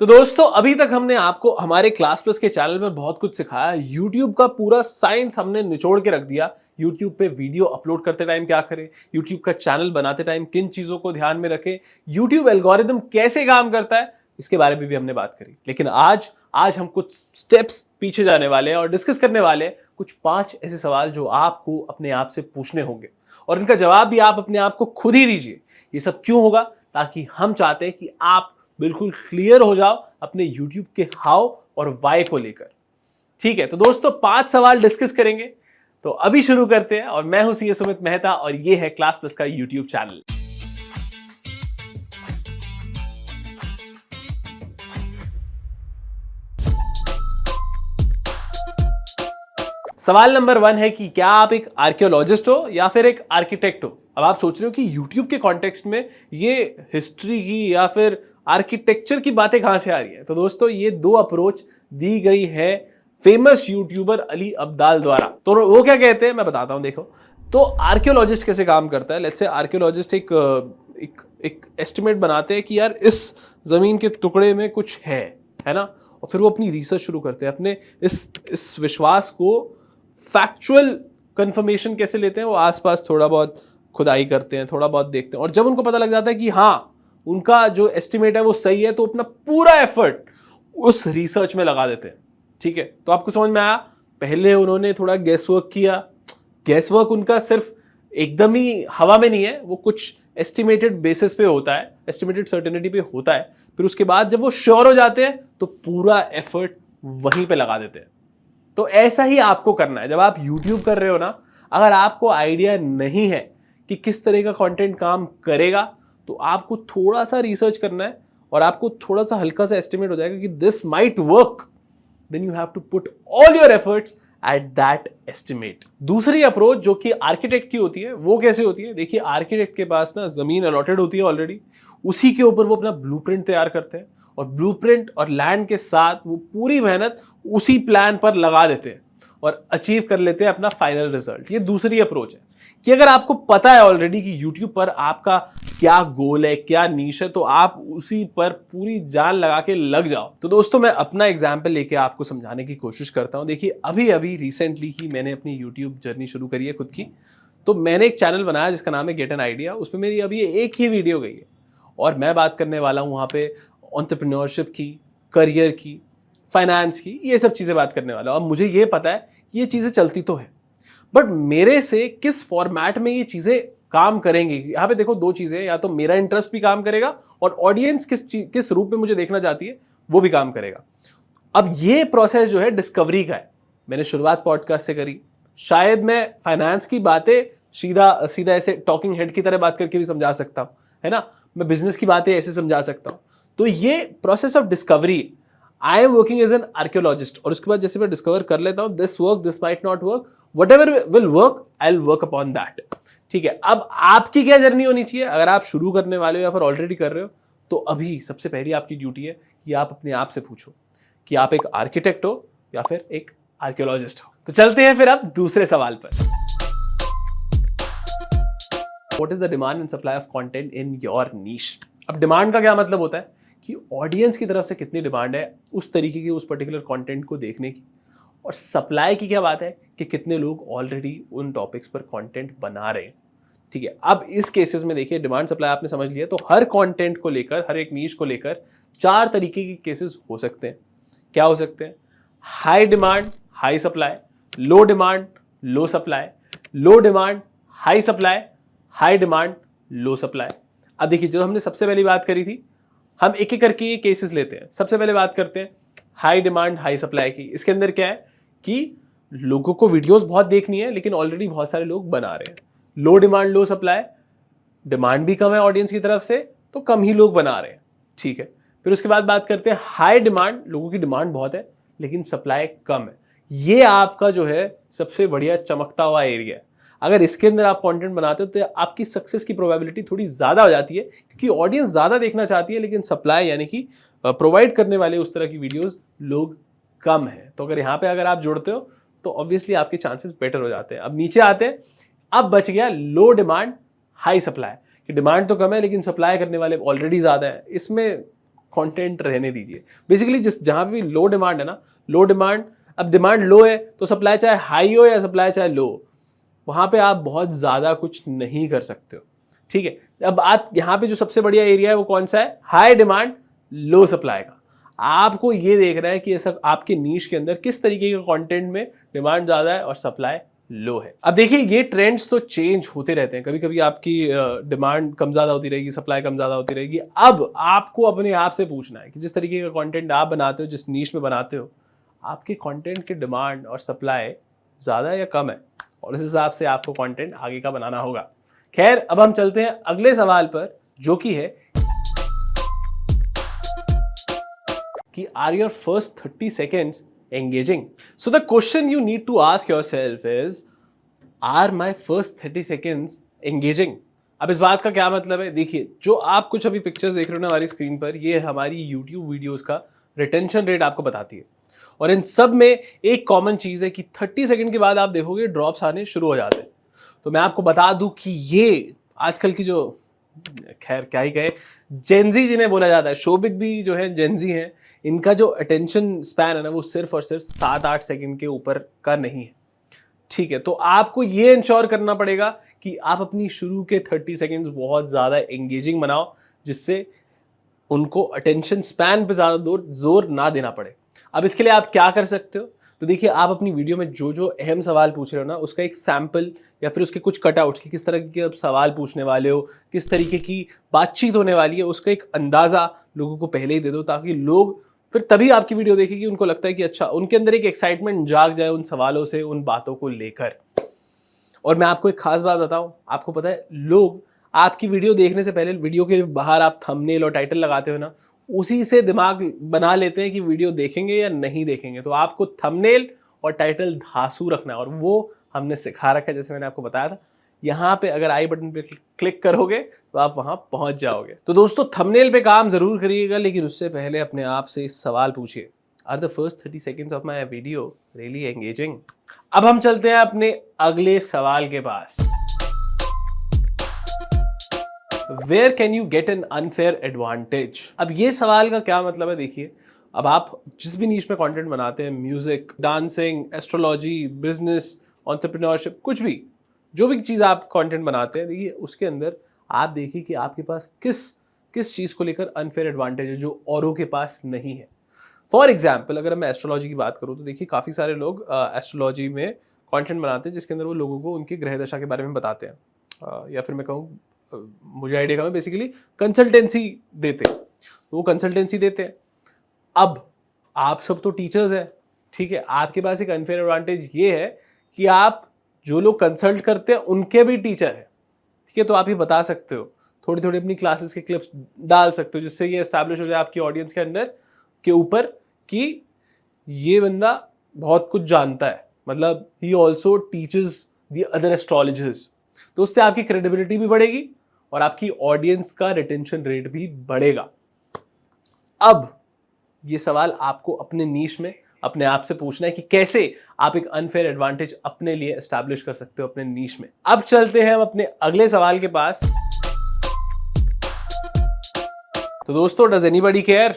तो दोस्तों अभी तक हमने आपको हमारे क्लास प्लस के चैनल पर बहुत कुछ सिखाया। यूट्यूब का पूरा साइंस हमने निचोड़ के रख दिया। यूट्यूब पे वीडियो अपलोड करते टाइम क्या करें, यूट्यूब का चैनल बनाते टाइम किन चीजों को ध्यान में रखें, यूट्यूब एल्गोरिदम कैसे काम करता है, इसके बारे में भी हमने बात करी। लेकिन आज आज हम कुछ स्टेप्स पीछे जाने वाले हैं और डिस्कस करने वाले हैं कुछ 5 ऐसे सवाल जो आपको अपने आप से पूछने होंगे और इनका जवाब भी आप अपने आप को खुद ही दीजिए। ये सब क्यों होगा? ताकि हम चाहते हैं कि आप बिल्कुल क्लियर हो जाओ अपने YouTube के हाउ और वाई को लेकर। ठीक है, तो दोस्तों 5 सवाल डिस्कस करेंगे। तो अभी शुरू करते हैं और मैं हूं सीए सुमित मेहता और ये है क्लास प्लस का YouTube चैनल। सवाल नंबर 1 है कि क्या आप एक आर्कियोलॉजिस्ट हो या फिर एक आर्किटेक्ट हो? अब आप सोच रहे हो कि YouTube के कॉन्टेक्स्ट में ये हिस्ट्री की या फिर आर्किटेक्चर की बातें कहां से आ रही है? तो दोस्तों ये दो अप्रोच दी गई है फेमस यूट्यूबर अली अब्दाल द्वारा। तो वो क्या कहते हैं मैं बताता हूं। देखो, तो आर्कियोलॉजिस्ट कैसे काम करता है। लेट्स से आर्कियोलॉजिस्ट एक एस्टिमेट बनाते हैं कि यार इस जमीन के टुकड़े में कुछ है ना, और फिर वो अपनी रिसर्च शुरू करते हैं। अपने इस विश्वास को फैक्चुअल कंफर्मेशन कैसे लेते हैं, वो आसपास थोड़ा बहुत खुदाई करते हैं, थोड़ा बहुत देखते हैं, और जब उनको पता लग जाता है कि हाँ उनका जो एस्टिमेट है वो सही है, तो अपना पूरा एफर्ट उस रिसर्च में लगा देते हैं। ठीक है, तो आपको समझ में आया? पहले उन्होंने थोड़ा गैस वर्क किया। गैस वर्क उनका सिर्फ एकदम ही हवा में नहीं है, वो कुछ एस्टिमेटेड बेसिस पे होता है, एस्टिमेटेड सर्टेनिटी पे होता है। फिर उसके बाद जब वो श्योर हो जाते हैं तो पूरा एफर्ट वहीं पे लगा देते हैं। तो ऐसा ही आपको करना है जब आप YouTube कर रहे हो ना। अगर आपको आइडिया नहीं है कि किस तरह का कंटेंट काम करेगा, तो आपको थोड़ा सा रिसर्च करना है और आपको थोड़ा सा हल्का सा एस्टिमेट हो जाएगा कि this might work. Then you have to put all your efforts at that estimate. दूसरी अप्रोच जो कि आर्किटेक्ट की होती है, वो कैसे होती है? देखिए, आर्किटेक्ट के पास ना जमीन अलॉटेड होती है ऑलरेडी, उसी के ऊपर वो अपना ब्लूप्रिंट तैयार करते हैं और ब्लूप्रिंट और लैंड के साथ वो पूरी मेहनत उसी प्लान पर लगा देते हैं और अचीव कर लेते हैं अपना फाइनल रिजल्ट। ये दूसरी अप्रोच है कि अगर आपको पता है ऑलरेडी कि YouTube पर आपका क्या गोल है, क्या नीश है, तो आप उसी पर पूरी जान लगा के लग जाओ। तो दोस्तों मैं अपना एग्जाम्पल लेके आपको समझाने की कोशिश करता हूं। देखिए, अभी अभी रिसेंटली ही मैंने अपनी YouTube जर्नी शुरू करी है खुद की। तो मैंने एक चैनल बनाया जिसका नाम है गेट एन आइडिया। उसमें मेरी अभी एक ही वीडियो गई है और मैं बात करने वाला हूं वहां पे एंटरप्रेन्योरशिप की, करियर की, फाइनेंस की, ये सब चीजें बात करने वाला हूं। अब मुझे ये पता है कि ये चीजें चलती तो है, बट मेरे से किस फॉर्मेट में ये चीजें काम करेंगी। यहां पे देखो दो चीजें, या तो मेरा इंटरेस्ट भी काम करेगा और ऑडियंस किस रूप में मुझे देखना चाहती है वो भी काम करेगा। अब ये प्रोसेस जो है डिस्कवरी का है। मैंने शुरुआत पॉडकास्ट से करी। शायद मैं फाइनेंस की बातें सीधा सीधा ऐसे टॉकिंग हेड की तरह बात करके भी समझा सकता हूं, है ना। मैं बिजनेस की बातें ऐसे समझा सकता हूं। तो ये process of discovery, I am working as an archaeologist, और उसके बाद जैसे मैं डिस्कवर कर लेता हूं this work, this might not work, whatever will work, I'll work upon that। ठीक है, अब आपकी क्या जर्नी होनी चाहिए? अगर आप शुरू करने वाले हो या फिर ऑलरेडी कर रहे हो, तो अभी सबसे पहली आपकी ड्यूटी है कि आप अपने आप से पूछो कि आप एक आर्किटेक्ट हो या फिर एक आर्कियोलॉजिस्ट हो। तो चलते हैं फिर अब दूसरे सवाल पर। What is the demand and supply of content in your niche? अब डिमांड का क्या मतलब होता है कि ऑडियंस की तरफ से कितनी डिमांड है उस तरीके की, उस पर्टिकुलर कंटेंट को देखने की। और सप्लाई की क्या बात है कि कितने लोग ऑलरेडी उन टॉपिक्स पर कंटेंट बना रहे हैं। ठीक है, अब इस केसेस में देखिए, डिमांड सप्लाई आपने समझ लिया, तो हर कंटेंट को लेकर, हर एक नीश को लेकर 4 तरीके के केसेस हो सकते हैं। क्या हो सकते हैं? High demand high supply, low demand low supply, low demand high supply, high demand low supply. अब देखिए, जो हमने सबसे पहली बात करी थी, हम एक एक करके ये केसेस लेते हैं। सबसे पहले बात करते हैं हाई डिमांड हाई सप्लाई की। इसके अंदर क्या है कि लोगों को वीडियोस बहुत देखनी है लेकिन ऑलरेडी बहुत सारे लोग बना रहे हैं। लो डिमांड लो सप्लाई, डिमांड भी कम है ऑडियंस की तरफ से, तो कम ही लोग बना रहे हैं। ठीक है, फिर उसके बाद बात करते हैं हाई डिमांड, लोगों की डिमांड बहुत है लेकिन सप्लाई कम है। ये आपका जो है सबसे बढ़िया चमकता हुआ एरिया है। अगर इसके अंदर आप कंटेंट बनाते हो तो आपकी सक्सेस की प्रोबेबिलिटी थोड़ी ज्यादा हो जाती है, क्योंकि ऑडियंस ज्यादा देखना चाहती है लेकिन सप्लाई यानी कि प्रोवाइड करने वाले उस तरह की वीडियोस लोग कम है। तो अगर आप जोड़ते हो तो ऑब्वियसली आपके चांसेस बेटर हो जाते हैं। अब नीचे आते हैं, अब बच गया लो डिमांड हाई सप्लाई, कि डिमांड तो कम है लेकिन सप्लाई करने वाले ऑलरेडी ज्यादा है। इसमें कंटेंट रहने दीजिए। बेसिकली जिस जहां भी लो डिमांड है ना, लो डिमांड, अब डिमांड लो है तो सप्लाई चाहे हाई हो या सप्लाई चाहे लो, वहां पे आप बहुत ज्यादा कुछ नहीं कर सकते हो। ठीक है, अब आप यहाँ पे जो सबसे बढ़िया एरिया है वो कौन सा है? हाई डिमांड लो सप्लाई का। आपको ये देखना है कि ऐसा आपके नीश के अंदर किस तरीके के कंटेंट में डिमांड ज्यादा है और सप्लाई लो है। अब देखिए ये ट्रेंड्स तो चेंज होते रहते हैं, कभी कभी आपकी डिमांड कम ज्यादा होती रहेगी, सप्लाई कम ज्यादा होती रहेगी। अब आपको अपने आप से पूछना है कि जिस तरीके का कंटेंट आप बनाते हो, जिस नीश में बनाते हो, आपके कंटेंट की डिमांड और सप्लाई ज्यादा या कम है, और उस हिसाब से आपको कंटेंट आगे का बनाना होगा। खैर, अब हम चलते हैं अगले सवाल पर, जो कि है कि are your first 30 seconds engaging? So the question you need to ask yourself is, are my first 30 seconds engaging? अब इस बात का क्या मतलब है? देखिए, जो आप कुछ अभी पिक्चर्स देख रहे हो ना हमारी स्क्रीन पर, ये हमारी YouTube वीडियोस का रिटेंशन रेट आपको बताती है। और इन सब में एक कॉमन चीज है कि 30 सेकंड के बाद आप देखोगे ड्रॉप्स आने शुरू हो जाते हैं। तो मैं आपको बता दूं कि ये आजकल की जो, खैर क्या ही कहे, जेनजी जिन्हें बोला जाता है, शोबिक भी जो है जेनजी हैं, इनका जो अटेंशन स्पैन है ना वो सिर्फ और सिर्फ 7-8 सेकंड के ऊपर का नहीं है। ठीक है, तो आपको ये इंश्योर करना पड़ेगा कि आप अपनी शुरू के 30 सेकंड्स बहुत ज्यादा एंगेजिंग बनाओ, जिससे उनको अटेंशन स्पैन पे ज्यादा जोर ना देना पड़े। अब इसके लिए आप क्या कर सकते हो? तो देखिए, आप अपनी वीडियो में जो जो अहम सवाल पूछ रहे हो ना, उसका एक सैंपल या फिर उसके कुछ कटआउट्स कि किस तरह के आप सवाल पूछने वाले हो, किस तरीके की बातचीत होने वाली है, उसका एक अंदाजा लोगों को पहले ही दे दो, ताकि लोग फिर तभी आपकी वीडियो देखेंगे, उनको लगता है कि अच्छा, उनके अंदर एक एक्साइटमेंट जाग जाए उन सवालों से, उन बातों को लेकर। और मैं आपको एक खास बात बताऊं, आपको पता है लोग आपकी वीडियो देखने से पहले, वीडियो के बाहर आप थंबनेल और टाइटल लगाते हो ना, उसी से दिमाग बना लेते हैं कि वीडियो देखेंगे या नहीं देखेंगे। तो आपको थंबनेल और टाइटल धांसू रखना है, और वो हमने सिखा रखा है, जैसे मैंने आपको बताया था। यहाँ पे अगर आई बटन पे क्लिक करोगे तो आप वहां पहुंच जाओगे। तो दोस्तों, थंबनेल पे काम जरूर करिएगा, लेकिन उससे पहले अपने आप से इस सवाल पूछिए, are the first 30 seconds of my video really engaging? अब हम चलते हैं अपने अगले सवाल के पास। Where can you get an unfair advantage? अब ये सवाल का क्या मतलब है? देखिए, अब आप जिस भी नीश में कंटेंट बनाते हैं, music, dancing, astrology, business, entrepreneurship, कुछ भी, जो भी चीज़ आप कंटेंट बनाते हैं, देखिए उसके अंदर आप देखिए कि आपके पास किस किस चीज़ को लेकर अनफेयर एडवांटेज है जो औरों के पास नहीं है। फॉर एग्जाम्पल, अगर मैं एस्ट्रोलॉजी की बात करूँ तो देखिए काफ़ी सारे लोग एस्ट्रोलॉजी में कंटेंट बनाते हैं, जिसके अंदर वो लोगों को उनकी ग्रह दशा के बारे में बताते हैं, या फिर मैं कहूँ, मुझे आइडिया का, मैं बेसिकली कंसल्टेंसी देते हैं। तो वो कंसल्टेंसी देते हैं। अब आप सब तो टीचर्स हैं, ठीक है, आपके पास एक अनफेयर एडवांटेज ये है कि आप जो लोग कंसल्ट करते हैं उनके भी टीचर हैं, ठीक है। तो आप ये बता सकते हो, थोड़ी थोड़ी अपनी क्लासेस के क्लिप्स डाल सकते हो, जिससे ये एस्टैब्लिश हो जाए आपकी ऑडियंस के अंदर के ऊपर कि ये बंदा बहुत कुछ जानता है, मतलब he also teaches the other astrologers. तो उससे आपकी क्रेडिबिलिटी भी बढ़ेगी और आपकी ऑडियंस का रिटेंशन रेट भी बढ़ेगा। अब ये सवाल आपको अपने नीश में अपने आप से पूछना है कि कैसे आप एक अनफेयर एडवांटेज अपने लिए एस्टैब्लिश कर सकते हो अपने नीश में। अब चलते हैं हम अपने अगले सवाल के पास। तो दोस्तों, does anybody care?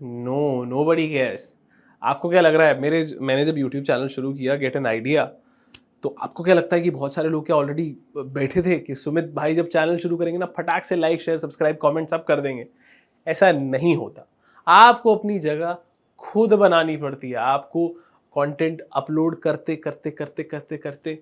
No, nobody cares. आपको क्या लग रहा है, मैंने जब YouTube चैनल शुरू किया गेट एन आइडिया, तो आपको क्या लगता है कि बहुत सारे लोग क्या ऑलरेडी बैठे थे कि सुमित भाई जब चैनल शुरू करेंगे ना, फटाक से लाइक, शेयर, सब्सक्राइब, कमेंट सब कर देंगे? ऐसा नहीं होता। आपको अपनी जगह खुद बनानी पड़ती है। आपको कंटेंट अपलोड करते करते करते करते करते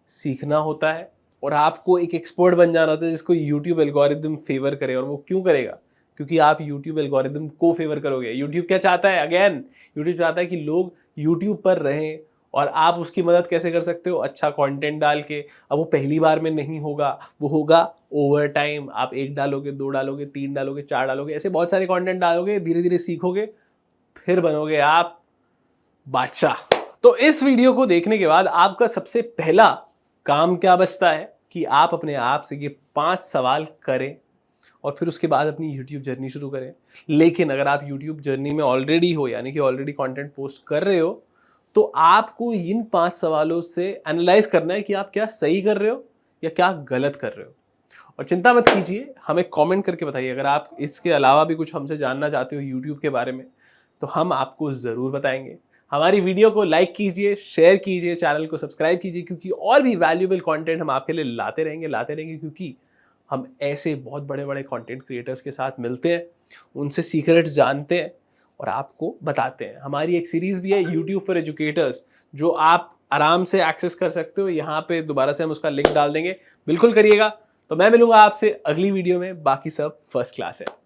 सीखना होता है, और आपको एक एक्सपर्ट बन जाना होता है जिसको यूट्यूब एल्गोरिदम फेवर करे। और वो क्यों करेगा? क्योंकि आप यूट्यूब एल्गोरिदम को फेवर करोगे। यूट्यूब क्या चाहता है? अगेन, यूट्यूब चाहता है कि लोग यूट्यूब पर रहें, और आप उसकी मदद कैसे कर सकते हो? अच्छा कंटेंट डाल के। अब वो पहली बार में नहीं होगा, वो होगा ओवर टाइम। आप 1 डालोगे, 2 डालोगे, 3 डालोगे, 4 डालोगे, ऐसे बहुत सारे कंटेंट डालोगे, धीरे धीरे सीखोगे, फिर बनोगे आप बादशाह। तो इस वीडियो को देखने के बाद आपका सबसे पहला काम क्या बचता है कि आप अपने आप से ये 5 सवाल करें, और फिर उसके बाद अपनी YouTube जर्नी शुरू करें। लेकिन अगर आप YouTube जर्नी में ऑलरेडी हो, यानी कि ऑलरेडी कंटेंट पोस्ट कर रहे हो, तो आपको इन 5 सवालों से एनालाइज करना है कि आप क्या सही कर रहे हो या क्या गलत कर रहे हो। और चिंता मत कीजिए, हमें कमेंट करके बताइए अगर आप इसके अलावा भी कुछ हमसे जानना चाहते हो यूट्यूब के बारे में, तो हम आपको ज़रूर बताएंगे। हमारी वीडियो को लाइक कीजिए, शेयर कीजिए, चैनल को सब्सक्राइब कीजिए, क्योंकि और भी वैल्यूएबल कंटेंट हम आपके लिए लाते रहेंगे, क्योंकि हम ऐसे बहुत बड़े-बड़े कंटेंट क्रिएटर्स के साथ मिलते हैं, उनसे सीक्रेट्स जानते हैं और आपको बताते हैं। हमारी एक सीरीज़ भी है यूट्यूब फॉर एजुकेटर्स, जो आप आराम से एक्सेस कर सकते हो। यहाँ पे दोबारा से हम उसका लिंक डाल देंगे, बिल्कुल करिएगा। तो मैं मिलूंगा आपसे अगली वीडियो में, बाकी सब फर्स्ट क्लास है।